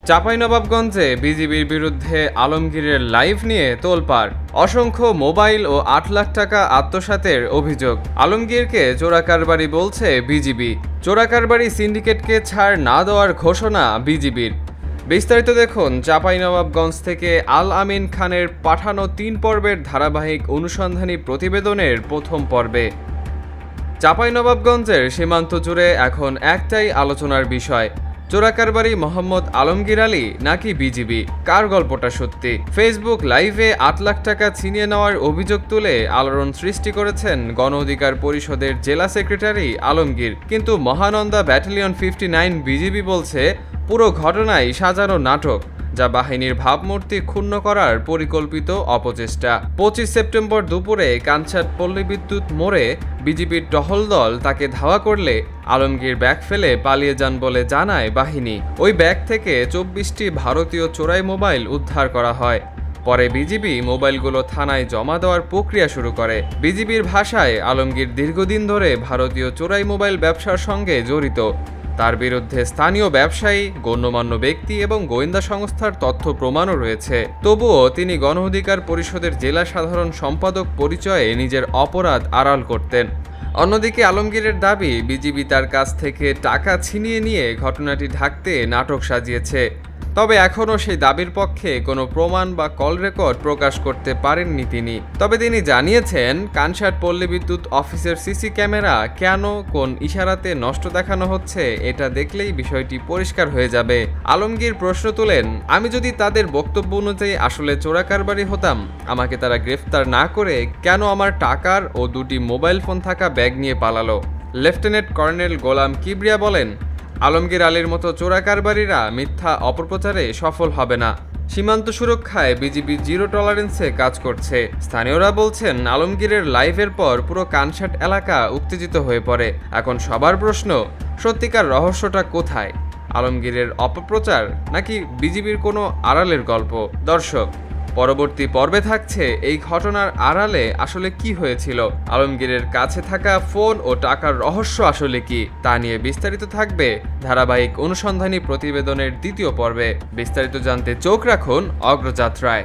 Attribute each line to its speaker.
Speaker 1: চাঁপাইনবাবগঞ্জে বিজিবির বিরুদ্ধে আলমগীরের লাইভ নিয়ে তোলপাড়। অসংখ্য মোবাইল ও ৮ লাখ টাকা আত্মসাতের অভিযোগ। আলমগীরকে চোরাকারবারি বলছে বিজিবি। চোরাকারবারি সিন্ডিকেটকে ছাড় না দেওয়ার ঘোষণা বিজিবির। বিস্তারিত দেখুন চাঁপাইনবাবগঞ্জ থেকে আল আমিন খানের পাঠানো ৩ পর্বের ধারাবাহিক অনুসন্ধানী প্রতিবেদনের প্রথম পর্বে। চাঁপাইনবাবগঞ্জের সীমান্ত জুড়ে এখন একটাই আলোচনার বিষয়, চোরাকারবারি মোহাম্মদ আলমগীর আলী নাকি বিজিবি? কার গল্পটা সত্যি? ফেসবুক লাইভে ৮ লাখ টাকা ছিনিয়ে নেওয়ার অভিযোগ তুলে আলোড়ন সৃষ্টি করেছেন গণ অধিকার পরিষদের জেলা সেক্রেটারি আলমগীর। কিন্তু মহানন্দা ব্যাটালিয়ন 59 বিজিবি বলছে পুরো ঘটনাই সাজানো নাটক, যা বাহিনীর ভাবমূর্তি ক্ষুণ্ণ করার পরিকল্পিত অপচেষ্টা। ২৫ সেপ্টেম্বর দুপুরে কানছাট পল্লী বিদ্যুৎ মোড়ে বিজিবির টহল দল তাকে ধাওয়া করলে আলমগীর ব্যাগ ফেলে পালিয়ে যান বলে জানায় বাহিনী। ওই ব্যাগ থেকে ২৪টি ভারতীয় চোরাই মোবাইল উদ্ধার করা হয়। পরে বিজিবি মোবাইলগুলো থানায় জমা দেওয়ার প্রক্রিয়া শুরু করে। বিজিবির ভাষায় আলমগীর দীর্ঘদিন ধরে ভারতীয় চোরাই মোবাইল ব্যবসার সঙ্গে জড়িত। তার বিরুদ্ধে স্থানীয় ব্যবসায়ী, গণ্যমান্য ব্যক্তি এবং গোয়েন্দা সংস্থার তথ্য প্রমাণও রয়েছে। তবুও তিনি গণ অধিকার পরিষদের জেলা সাধারণ সম্পাদক পরিচয়ে নিজের অপরাধ আড়াল করতেন। অন্যদিকে আলমগীরের দাবি, বিজিবি তার কাছ থেকে টাকা ছিনিয়ে নিয়ে ঘটনাটি ঢাকতে নাটক সাজিয়েছে। তবে এখনও সেই দাবির পক্ষে কোনো প্রমাণ বা কল রেকর্ড প্রকাশ করতে পারেননি তিনি। তবে তিনি জানিয়েছেন, কানছাট পল্লী বিদ্যুৎ অফিসের সিসি ক্যামেরা কেন কোন ইশারাতে নষ্ট দেখানো হচ্ছে এটা দেখলেই বিষয়টি পরিষ্কার হয়ে যাবে। আলমগীর প্রশ্ন তোলেন, আমি যদি তাদের বক্তব্য অনুযায়ী আসলে চোরাকারবারি হতাম, আমাকে তারা গ্রেফতার না করে কেন আমার টাকার ও 2টি মোবাইল ফোন থাকা ব্যাগ নিয়ে পালালো? লেফটেন্যান্ট কর্নেল গোলাম কিবরিয়া বলেন, আলমগীর আলীর মতো চোরাকারবারিরা মিথ্যা অপপ্রচারে সফল হবে না। সীমান্ত সুরক্ষায় বিজিবি জিরো টলারেন্সে কাজ করছে। স্থানীয়রা বলছেন, আলমগীরের লাইভের পর পুরো কানছাট এলাকা উত্তেজিত হয়ে পড়ে। এখন সবার প্রশ্ন, সত্যিকার রহস্যটা কোথায়? আলমগীরের অপপ্রচার নাকি বিজিবির কোনো আড়ালের গল্প? দর্শক, পরবর্তী পর্বে থাকছে এই ঘটনার আড়ালে আসলে কি হয়েছিল, আলমগীরের কাছে থাকা ফোন ও টাকার রহস্য আসলে কি, তা নিয়ে বিস্তারিত থাকবে ধারাবাহিক অনুসন্ধানী প্রতিবেদনের 2য় পর্বে। বিস্তারিত জানতে চোখ রাখুন অগ্রযাত্রায়।